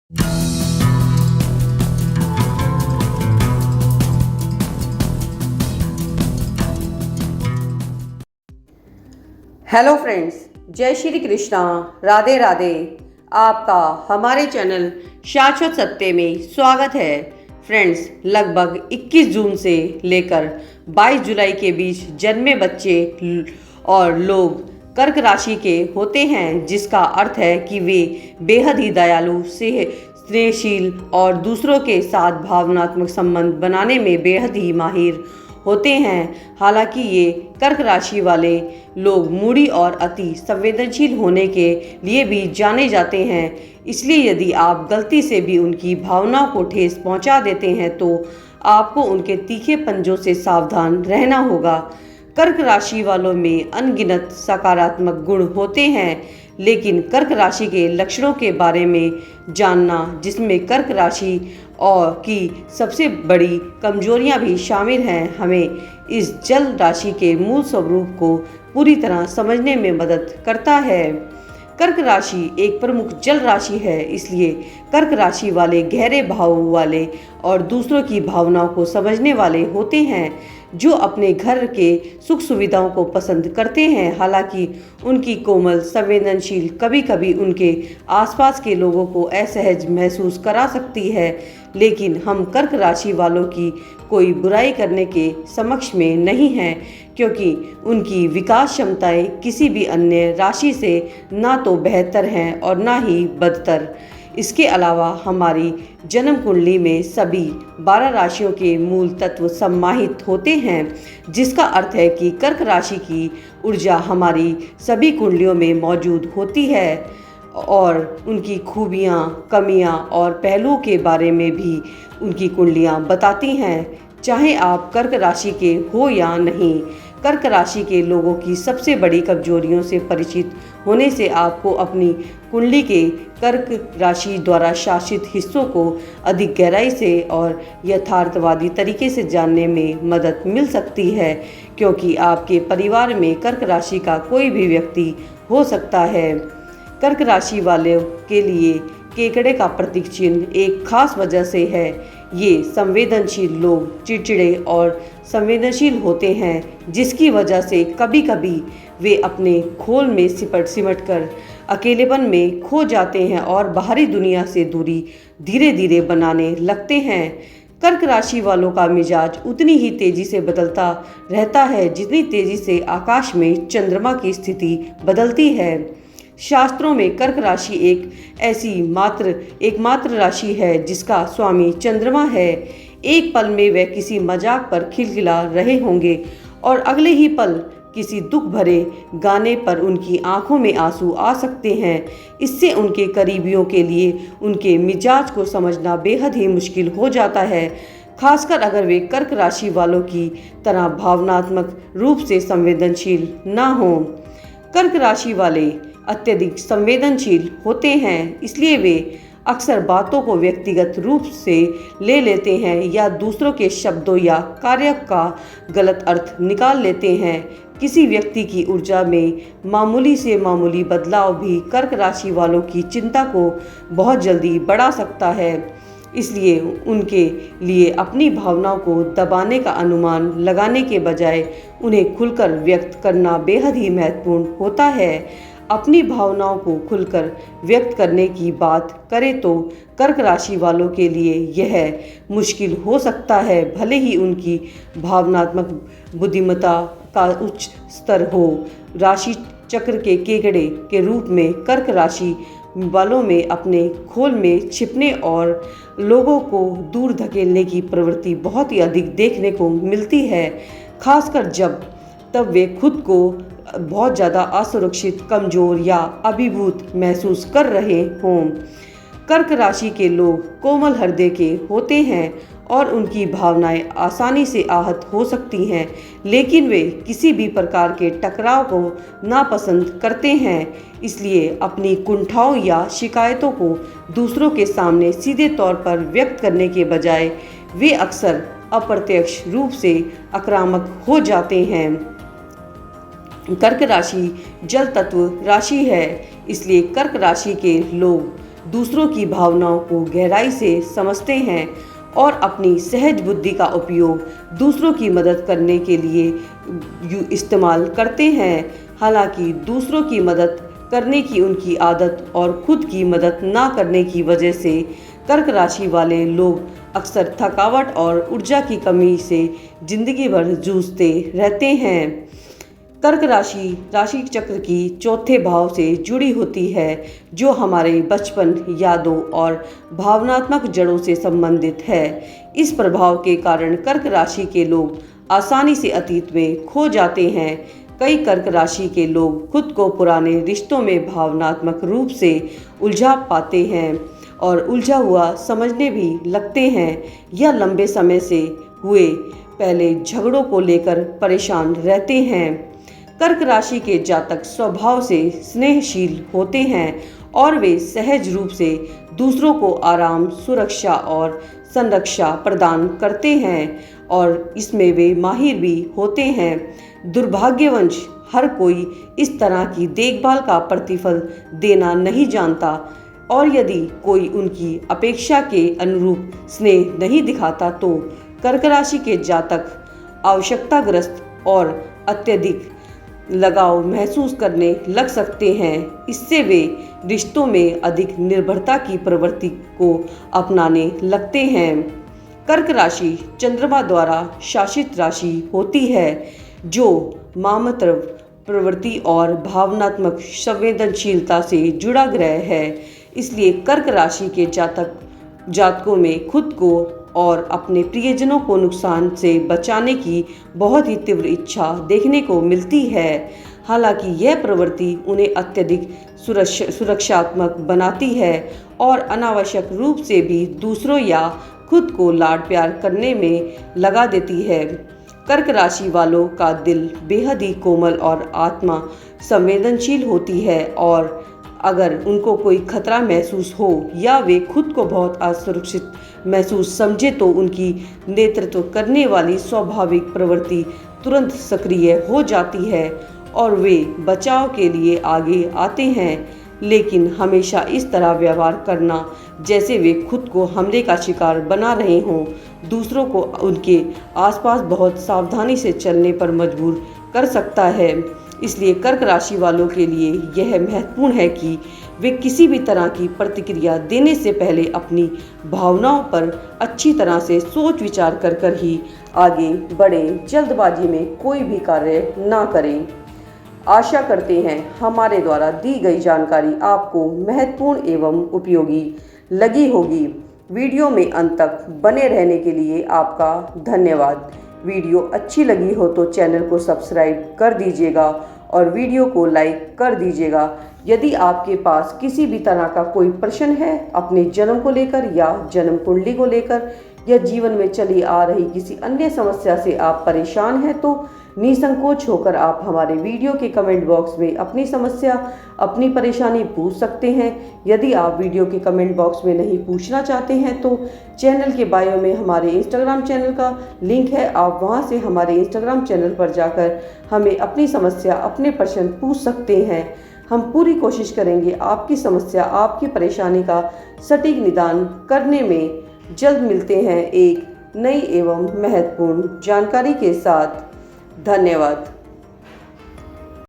Hello friends, जय श्री कृष्णा, राधे राधे। आपका हमारे चैनल शाश्वत सत्य में स्वागत है। फ्रेंड्स, लगभग 21 जून से लेकर 22 जुलाई के बीच जन्मे बच्चे और लोग कर्क राशि के होते हैं, जिसका अर्थ है कि वे बेहद ही दयालु, स्नेहशील और दूसरों के साथ भावनात्मक संबंध बनाने में बेहद ही माहिर होते हैं। हालांकि ये कर्क राशि वाले लोग मूडी और अति संवेदनशील होने के लिए भी जाने जाते हैं। इसलिए यदि आप गलती से भी उनकी भावनाओं को ठेस पहुंचा देते हैं तो आपको उनके तीखे पंजों से सावधान रहना होगा। कर्क राशि वालों में अनगिनत सकारात्मक गुण होते हैं, लेकिन कर्क राशि के लक्षणों के बारे में जानना, जिसमें कर्क राशि और की सबसे बड़ी कमजोरियां भी शामिल हैं, हमें इस जल राशि के मूल स्वरूप को पूरी तरह समझने में मदद करता है। कर्क राशि एक प्रमुख जल राशि है, इसलिए कर्क राशि वाले गहरे भाव वाले और दूसरों की भावनाओं को समझने वाले होते हैं, जो अपने घर के सुख सुविधाओं को पसंद करते हैं। हालांकि उनकी कोमल संवेदनशील कभी कभी उनके आसपास के लोगों को असहज महसूस करा सकती है, लेकिन हम कर्क राशि वालों की कोई बुराई करने के समक्ष में नहीं हैं, क्योंकि उनकी विकास क्षमताएं किसी भी अन्य राशि से ना तो बेहतर हैं और ना ही बदतर। इसके अलावा हमारी जन्म कुंडली में सभी 12 राशियों के मूल तत्व सम्माहित होते हैं, जिसका अर्थ है कि कर्क राशि की ऊर्जा हमारी सभी कुंडलियों में मौजूद होती है और उनकी खूबियाँ, कमियाँ और पहलुओं के बारे में भी उनकी कुंडलियाँ बताती हैं, चाहे आप कर्क राशि के हो या नहीं। कर्क राशि के लोगों की सबसे बड़ी कमजोरियों से परिचित होने से आपको अपनी कुंडली के कर्क राशि द्वारा शासित हिस्सों को अधिक गहराई से और यथार्थवादी तरीके से जानने में मदद मिल सकती है, क्योंकि आपके परिवार में कर्क राशि का कोई भी व्यक्ति हो सकता है। कर्क राशि वालों के लिए केकड़े का प्रतीक चिन्ह एक खास वजह से है। ये संवेदनशील लोग चिड़चिड़े और संवेदनशील होते हैं, जिसकी वजह से कभी कभी वे अपने खोल में सिमट कर अकेलेपन में खो जाते हैं और बाहरी दुनिया से दूरी धीरे धीरे बनाने लगते हैं। कर्क राशि वालों का मिजाज उतनी ही तेजी से बदलता रहता है जितनी तेजी से आकाश में चंद्रमा की स्थिति बदलती है। शास्त्रों में कर्क राशि एकमात्र राशि है जिसका स्वामी चंद्रमा है। एक पल में वह किसी मजाक पर खिलखिला रहे होंगे और अगले ही पल किसी दुख भरे गाने पर उनकी आंखों में आंसू आ सकते हैं। इससे उनके करीबियों के लिए उनके मिजाज को समझना बेहद ही मुश्किल हो जाता है, खासकर अगर वे कर्क राशि वालों की तरह भावनात्मक रूप से संवेदनशील ना हों। कर्क राशि वाले अत्यधिक संवेदनशील होते हैं, इसलिए वे अक्सर बातों को व्यक्तिगत रूप से ले लेते हैं या दूसरों के शब्दों या कार्य का गलत अर्थ निकाल लेते हैं। किसी व्यक्ति की ऊर्जा में मामूली से मामूली बदलाव भी कर्क राशि वालों की चिंता को बहुत जल्दी बढ़ा सकता है। इसलिए उनके लिए अपनी भावनाओं को दबाने का अनुमान लगाने के बजाय उन्हें खुलकर व्यक्त करना बेहद ही महत्वपूर्ण होता है। अपनी भावनाओं को खुलकर व्यक्त करने की बात करें तो कर्क राशि वालों के लिए यह मुश्किल हो सकता है, भले ही उनकी भावनात्मक बुद्धिमत्ता का उच्च स्तर हो। राशि चक्र के केकड़े के रूप में कर्क राशि वालों में अपने खोल में छिपने और लोगों को दूर धकेलने की प्रवृत्ति बहुत ही अधिक देखने को मिलती है, खासकर तब वे खुद को बहुत ज़्यादा असुरक्षित, कमज़ोर या अभिभूत महसूस कर रहे हों। कर्क राशि के लोग कोमल हृदय के होते हैं और उनकी भावनाएं आसानी से आहत हो सकती हैं, लेकिन वे किसी भी प्रकार के टकराव को नापसंद करते हैं। इसलिए अपनी कुंठाओं या शिकायतों को दूसरों के सामने सीधे तौर पर व्यक्त करने के बजाय वे अक्सर अप्रत्यक्ष रूप से आक्रामक हो जाते हैं। कर्क राशि जल तत्व राशि है, इसलिए कर्क राशि के लोग दूसरों की भावनाओं को गहराई से समझते हैं और अपनी सहज बुद्धि का उपयोग दूसरों की मदद करने के लिए इस्तेमाल करते हैं। हालांकि दूसरों की मदद करने की उनकी आदत और खुद की मदद ना करने की वजह से कर्क राशि वाले लोग अक्सर थकावट और ऊर्जा की कमी से जिंदगी भर जूझते रहते हैं। कर्क राशि चक्र की चौथे भाव से जुड़ी होती है, जो हमारे बचपन, यादों और भावनात्मक जड़ों से संबंधित है। इस प्रभाव के कारण कर्क राशि के लोग आसानी से अतीत में खो जाते हैं। कई कर्क राशि के लोग खुद को पुराने रिश्तों में भावनात्मक रूप से उलझा पाते हैं और उलझा हुआ समझने भी लगते हैं या लंबे समय से हुए पहले झगड़ों को लेकर परेशान रहते हैं। कर्क राशि के जातक स्वभाव से स्नेहशील होते हैं और वे सहज रूप से दूसरों को आराम, सुरक्षा और संरक्षा प्रदान करते हैं और इसमें वे माहिर भी होते हैं। दुर्भाग्यवश हर कोई इस तरह की देखभाल का प्रतिफल देना नहीं जानता और यदि कोई उनकी अपेक्षा के अनुरूप स्नेह नहीं दिखाता तो कर्क राशि के जातक आवश्यकताग्रस्त और अत्यधिक लगाव महसूस करने लग सकते हैं। इससे वे रिश्तों में अधिक निर्भरता की प्रवृत्ति को अपनाने लगते हैं। कर्क राशि चंद्रमा द्वारा शासित राशि होती है, जो मामत्र प्रवृत्ति और भावनात्मक संवेदनशीलता से जुड़ा ग्रह है। इसलिए कर्क राशि के जातकों में खुद को और अपने प्रियजनों को नुकसान से बचाने की बहुत ही तीव्र इच्छा देखने को मिलती है। हालांकि यह प्रवृत्ति उन्हें अत्यधिक सुरक्षात्मक बनाती है और अनावश्यक रूप से भी दूसरों या खुद को लाड प्यार करने में लगा देती है। कर्क राशि वालों का दिल बेहद ही कोमल और आत्मा संवेदनशील होती है और अगर उनको कोई खतरा महसूस हो या वे खुद को बहुत असुरक्षित महसूस समझे तो उनकी नेतृत्व करने वाली स्वाभाविक प्रवृत्ति तुरंत सक्रिय हो जाती है और वे बचाव के लिए आगे आते हैं, लेकिन हमेशा इस तरह व्यवहार करना जैसे वे खुद को हमले का शिकार बना रहे हों दूसरों को उनके आसपास बहुत सावधानी से चलने पर मजबूर कर सकता है। इसलिए कर्क राशि वालों के लिए यह महत्वपूर्ण है कि वे किसी भी तरह की प्रतिक्रिया देने से पहले अपनी भावनाओं पर अच्छी तरह से सोच विचार कर ही आगे बढ़ें। जल्दबाजी में कोई भी कार्य ना करें। आशा करते हैं हमारे द्वारा दी गई जानकारी आपको महत्वपूर्ण एवं उपयोगी लगी होगी। वीडियो में अंत तक बने रहने के लिए आपका धन्यवाद। वीडियो अच्छी लगी हो तो चैनल को सब्सक्राइब कर दीजिएगा और वीडियो को लाइक कर दीजिएगा। यदि आपके पास किसी भी तरह का कोई प्रश्न है अपने जन्म को लेकर या जन्म कुंडली को लेकर या जीवन में चली आ रही किसी अन्य समस्या से आप परेशान हैं तो निसंकोच होकर आप हमारे वीडियो के कमेंट बॉक्स में अपनी समस्या, अपनी परेशानी पूछ सकते हैं। यदि आप वीडियो के कमेंट बॉक्स में नहीं पूछना चाहते हैं तो चैनल के बायो में हमारे इंस्टाग्राम चैनल का लिंक है, आप वहां से हमारे इंस्टाग्राम चैनल पर जाकर हमें अपनी समस्या, अपने प्रश्न पूछ सकते हैं। हम पूरी कोशिश करेंगे आपकी समस्या, आपकी परेशानी का सटीक निदान करने में। जल्द मिलते हैं एक नई एवं महत्वपूर्ण जानकारी के साथ। धन्यवाद।